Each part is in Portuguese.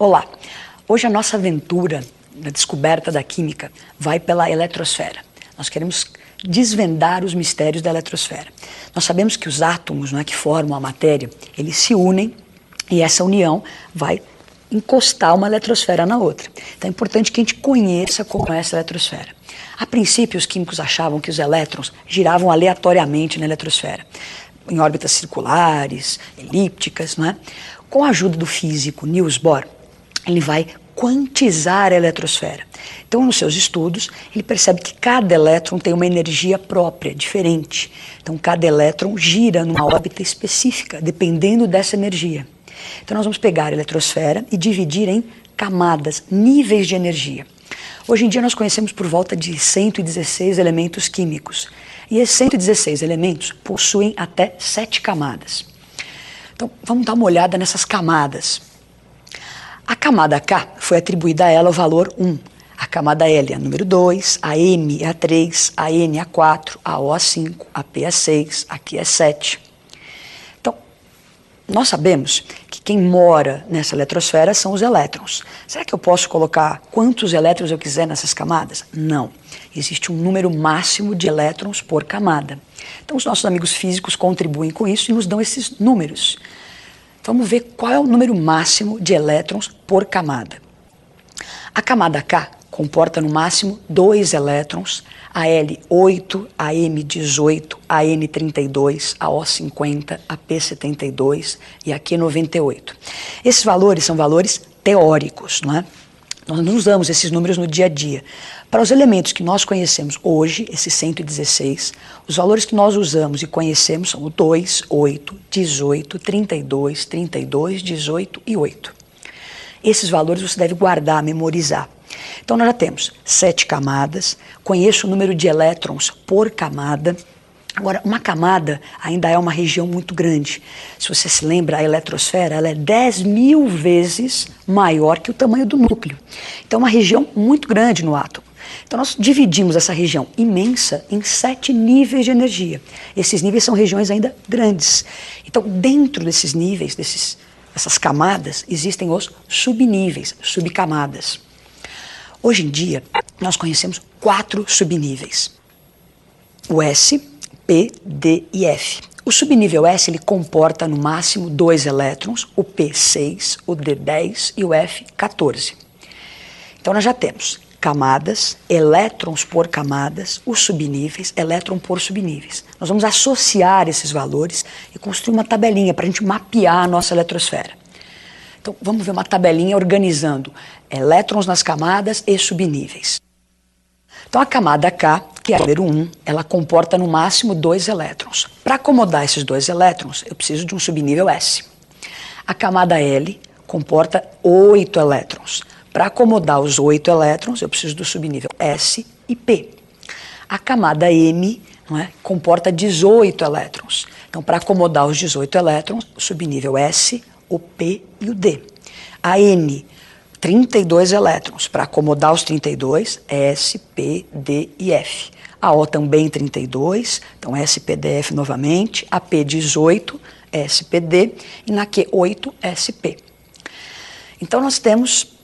Olá! Hoje a nossa aventura na descoberta da química vai pela eletrosfera. Nós queremos desvendar os mistérios da eletrosfera. Nós sabemos que os átomos, que formam a matéria, eles se unem e essa união vai encostar uma eletrosfera na outra. Então é importante que a gente conheça como é essa eletrosfera. A princípio, os químicos achavam que os elétrons giravam aleatoriamente na eletrosfera, em órbitas circulares, elípticas, Com a ajuda do físico Niels Bohr, ele vai quantizar a eletrosfera. Então, nos seus estudos, ele percebe que cada elétron tem uma energia própria, diferente. Então, cada elétron gira numa órbita específica, dependendo dessa energia. Então, nós vamos pegar a eletrosfera e dividir em camadas, níveis de energia. Hoje em dia, nós conhecemos por volta de 116 elementos químicos. E esses 116 elementos possuem até 7 camadas. Então, vamos dar uma olhada nessas camadas. A camada K foi atribuída a ela o valor 1. A camada L é a número 2, a M é a 3, a N é a 4, a O é a 5, a P é a 6, a Q é 7. Então, nós sabemos que quem mora nessa eletrosfera são os elétrons. Será que eu posso colocar quantos elétrons eu quiser nessas camadas? Não. Existe um número máximo de elétrons por camada. Então, os nossos amigos físicos contribuem com isso e nos dão esses números. Vamos ver qual é o número máximo de elétrons por camada. A camada K comporta no máximo 2 elétrons, a L 8, a M 18, a N 32, a O 50, a P 72 e a Q 98. Esses valores são valores teóricos, Nós não usamos esses números no dia a dia. Para os elementos que nós conhecemos hoje, esses 116, os valores que nós usamos e conhecemos são o 2, 8, 18, 32, 32, 18 e 8. Esses valores você deve guardar, memorizar. Então nós já temos 7 camadas, conheço o número de elétrons por camada. Agora, uma camada ainda é uma região muito grande. Se você se lembra, a eletrosfera ela é 10.000 vezes maior que o tamanho do núcleo. Então, é uma região muito grande no átomo. Então, nós dividimos essa região imensa em 7 níveis de energia. Esses níveis são regiões ainda grandes. Então, dentro desses níveis, dessas camadas, existem os subníveis, subcamadas. Hoje em dia, nós conhecemos 4 subníveis. O S, P, D e F. O subnível S ele comporta no máximo 2 elétrons, o P 6, o D 10 e o F 14. Então nós já temos camadas, elétrons por camadas, os subníveis, elétron por subníveis. Nós vamos associar esses valores e construir uma tabelinha para a gente mapear a nossa eletrosfera. Então vamos ver uma tabelinha organizando elétrons nas camadas e subníveis. Então a camada K, que é o número 1, ela comporta no máximo 2 elétrons. Para acomodar esses 2 elétrons, eu preciso de um subnível S. A camada L comporta 8 elétrons. Para acomodar os 8 elétrons, eu preciso do subnível S e P. A camada M comporta 18 elétrons. Então, para acomodar os 18 elétrons, o subnível S, o P e o D. A N 32 elétrons. Para acomodar os 32, S, P, D e F. A O também 32, então S, P, D, F novamente. A P 18, S, P, D. E na Q 8, S, P. Então nós temos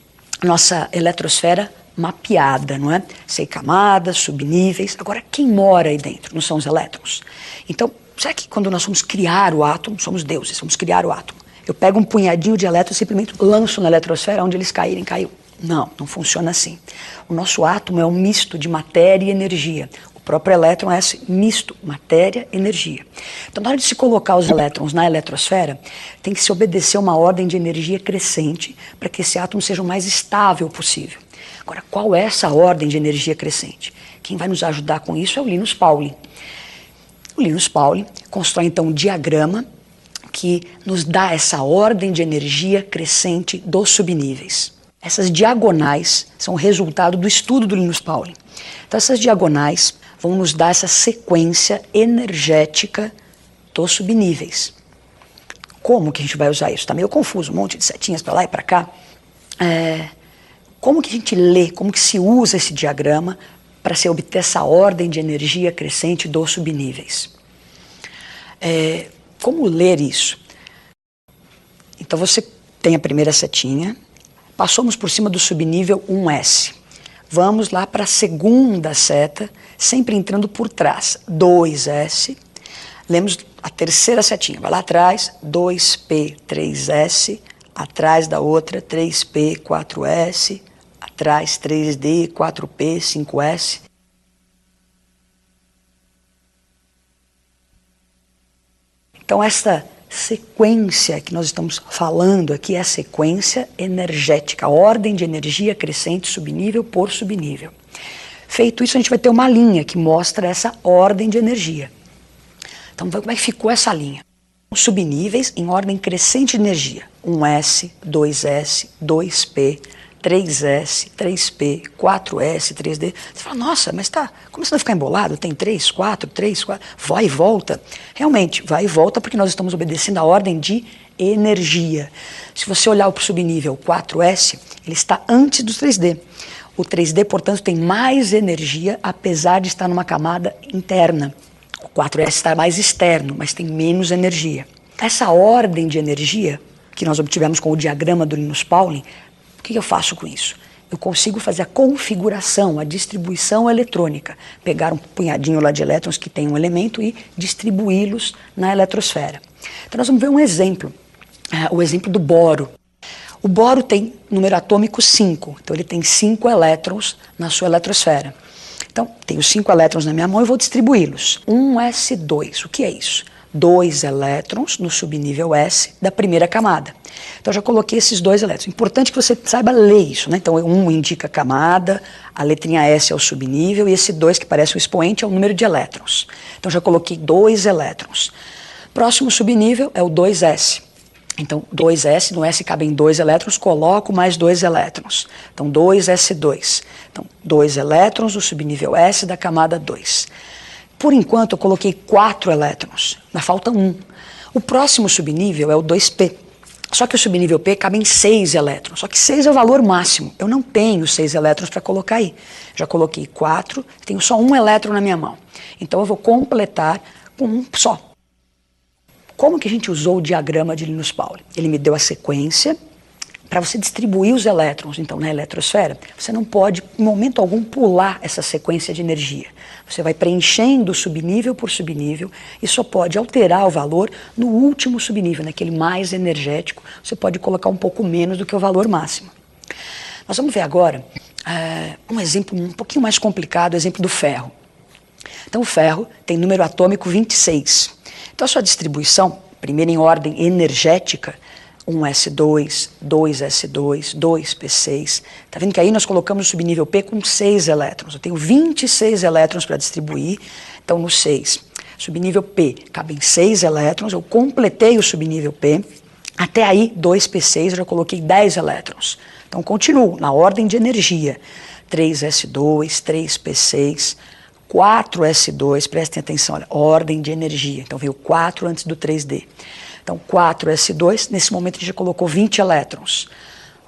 nossa eletrosfera mapeada, Sei camadas, subníveis. Agora, quem mora aí dentro? Não são os elétrons? Então, será que quando nós vamos criar o átomo, somos deuses, vamos criar o átomo? Eu pego um punhadinho de elétrons e simplesmente lanço na eletrosfera, onde eles caírem, caiu. Não, não funciona assim. O nosso átomo é um misto de matéria e energia. O próprio elétron é esse misto, matéria e energia. Então, na hora de se colocar os elétrons na eletrosfera, tem que se obedecer uma ordem de energia crescente para que esse átomo seja o mais estável possível. Agora, qual é essa ordem de energia crescente? Quem vai nos ajudar com isso é o Linus Pauling. O Linus Pauling constrói, então, um diagrama que nos dá essa ordem de energia crescente dos subníveis. Essas diagonais são o resultado do estudo do Linus Pauling. Então essas diagonais vão nos dar essa sequência energética dos subníveis. Como que a gente vai usar isso? Está meio confuso, um monte de setinhas para lá e para cá. Como que a gente lê, como que se usa esse diagrama para se obter essa ordem de energia crescente dos subníveis? Como ler isso? Então você tem a primeira setinha, Passamos por cima do subnível 1S. Vamos lá para a segunda seta, sempre entrando por trás. 2S. Lemos a terceira setinha. Vai lá atrás, 2P, 3S. Atrás da outra, 3P, 4S. Atrás, 3D, 4P, 5S. Então, essa sequência que nós estamos falando aqui é a sequência energética, a ordem de energia crescente subnível por subnível. Feito isso, a gente vai ter uma linha que mostra essa ordem de energia. Então, vamos ver como é que ficou essa linha. Subníveis em ordem crescente de energia. 1S, 2S, 2P, 3S, 3P, 4S, 3D. Você fala, nossa, mas está começando a ficar embolado, tem 3, 4, 3, 4, vai e volta. Realmente, vai e volta porque nós estamos obedecendo a ordem de energia. Se você olhar para o subnível 4S, ele está antes do 3D. O 3D, portanto, tem mais energia, apesar de estar numa camada interna. O 4S está mais externo, mas tem menos energia. Essa ordem de energia, que nós obtivemos com o diagrama do Linus Pauling, o que eu faço com isso? Eu consigo fazer a configuração, a distribuição eletrônica. Pegar um punhadinho lá de elétrons que tem um elemento e distribuí-los na eletrosfera. Então nós vamos ver um exemplo, o exemplo do boro. O boro tem número atômico 5, então ele tem 5 elétrons na sua eletrosfera. Então, tenho 5 elétrons na minha mão e vou distribuí-los. 1s2, o que é isso? 2 elétrons no subnível S da primeira camada. Então, já coloquei esses 2 elétrons. Importante que você saiba ler isso, né? Então, 1 indica a camada, a letrinha S é o subnível e esse 2 que parece o expoente é o número de elétrons. Então, já coloquei 2 elétrons. Próximo subnível é o 2S. Então, 2S, no S cabem 2 elétrons, coloco mais 2 elétrons. Então, 2S2. Então, 2 elétrons no subnível S da camada 2. Por enquanto, eu coloquei 4 elétrons, ainda falta 1. O próximo subnível é o 2P. Só que o subnível P cabem 6 elétrons. Só que 6 é o valor máximo. Eu não tenho 6 elétrons para colocar aí. Já coloquei 4, tenho só 1 elétron na minha mão. Então, eu vou completar com 1 só. Como que a gente usou o diagrama de Linus Pauling? Ele me deu a sequência para você distribuir os elétrons, então, na eletrosfera. Você não pode, em momento algum, pular essa sequência de energia. Você vai preenchendo subnível por subnível e só pode alterar o valor no último subnível, naquele mais energético. Você pode colocar um pouco menos do que o valor máximo. Nós vamos ver agora um exemplo um pouquinho mais complicado, o exemplo do ferro. Então, o ferro tem número atômico 26. Então, a sua distribuição, primeiro em ordem energética, 1s2, 2s2, 2p6. Está vendo que aí nós colocamos o subnível P com 6 elétrons. Eu tenho 26 elétrons para distribuir, então no 6. Subnível P, cabem 6 elétrons, eu completei o subnível P. Até aí, 2p6, eu já coloquei 10 elétrons. Então, continuo na ordem de energia. 3s2, 3p6... 4s2, prestem atenção, olha, ordem de energia. Então veio 4 antes do 3D. Então 4s2, nesse momento a gente já colocou 20 elétrons.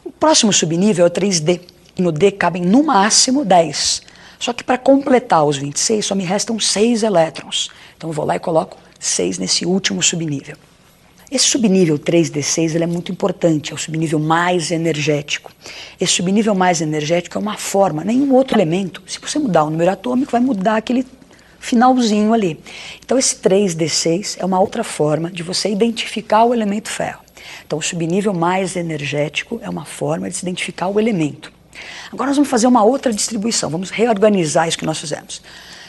O próximo subnível é o 3D. E no D cabem no máximo 10. Só que para completar os 26 só me restam 6 elétrons. Então eu vou lá e coloco 6 nesse último subnível. Esse subnível 3D6 ele é muito importante, é o subnível mais energético. Esse subnível mais energético é uma forma, nenhum outro elemento. Se você mudar o número atômico, vai mudar aquele finalzinho ali. Então esse 3D6 é uma outra forma de você identificar o elemento ferro. Então o subnível mais energético é uma forma de se identificar o elemento. Agora nós vamos fazer uma outra distribuição, vamos reorganizar isso que nós fizemos.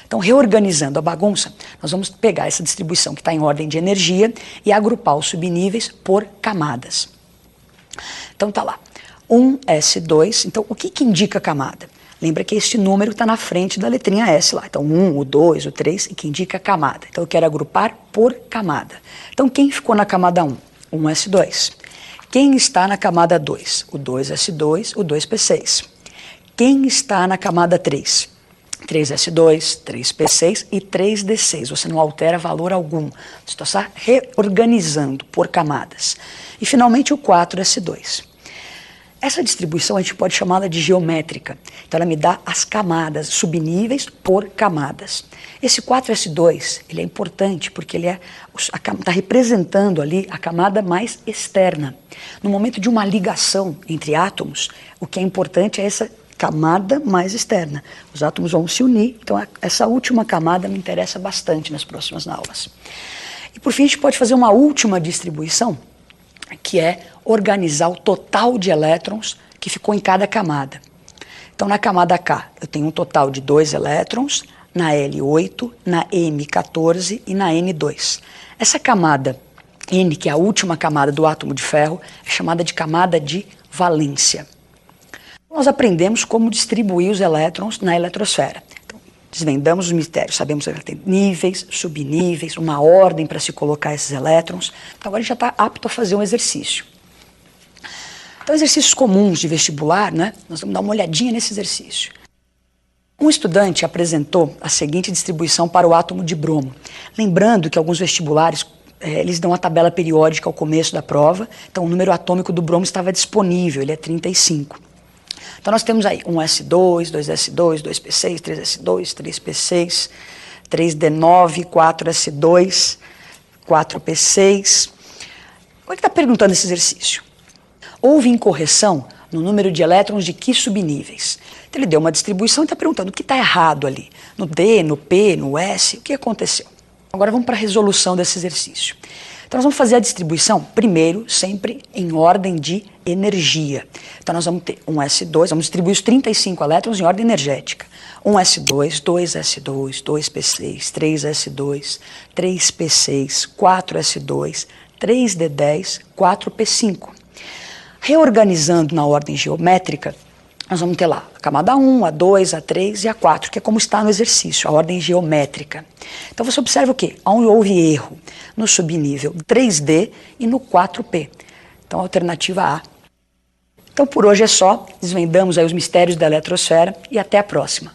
Então, reorganizando a bagunça, nós vamos pegar essa distribuição que está em ordem de energia e agrupar os subníveis por camadas. Então, tá lá. 1s2, então o que indica a camada? Lembra que este número está na frente da letrinha S lá. Então, 1, o 2, o 3, e que indica a camada. Então, eu quero agrupar por camada. Então, quem ficou na camada 1? 1s2. Quem está na camada 2? O 2s2, o 2p6. Quem está na camada 3? 3s2, 3p6 e 3d6. Você não altera valor algum. Você está reorganizando por camadas. E, finalmente, o 4s2. Essa distribuição a gente pode chamá-la de geométrica. Então ela me dá as camadas, subníveis por camadas. Esse 4s2 ele é importante porque ele está representando ali a camada mais externa. No momento de uma ligação entre átomos, o que é importante é essa camada mais externa. Os átomos vão se unir, então essa última camada me interessa bastante nas próximas aulas. E por fim a gente pode fazer uma última distribuição, que é organizar o total de elétrons que ficou em cada camada. Então, na camada K, eu tenho um total de 2 elétrons, na L8, na M14 e na N2. Essa camada N, que é a última camada do átomo de ferro, é chamada de camada de valência. Nós aprendemos como distribuir os elétrons na eletrosfera. Então, desvendamos os mistérios, sabemos que tem níveis, subníveis, uma ordem para se colocar esses elétrons. Então, agora a gente já está apto a fazer um exercício. Então, exercícios comuns de vestibular, né? Nós vamos dar uma olhadinha nesse exercício. Um estudante apresentou a seguinte distribuição para o átomo de bromo. Lembrando que alguns vestibulares, eles dão a tabela periódica ao começo da prova, então o número atômico do bromo estava disponível, ele é 35. Então nós temos aí 1s2, 2s2, 2p6, 3s2, 3p6, 3d9, 4s2, 4p6. Agora ele está perguntando esse exercício. Houve incorreção no número de elétrons de que subníveis? Então ele deu uma distribuição e está perguntando o que está errado ali. No D, no P, no S, o que aconteceu? Agora vamos para a resolução desse exercício. Então nós vamos fazer a distribuição primeiro, sempre em ordem de energia. Então nós vamos ter 1s2, vamos distribuir os 35 elétrons em ordem energética. 1s2, 2s2, 2p6, 3s2, 3p6, 4s2, 3d10, 4p5. Reorganizando na ordem geométrica, nós vamos ter lá a camada 1, a 2, a 3 e a 4, que é como está no exercício, a ordem geométrica. Então você observa o quê? Onde houve erro? No subnível 3D e no 4P. Então alternativa A. Então por hoje é só, desvendamos aí os mistérios da eletrosfera e até a próxima.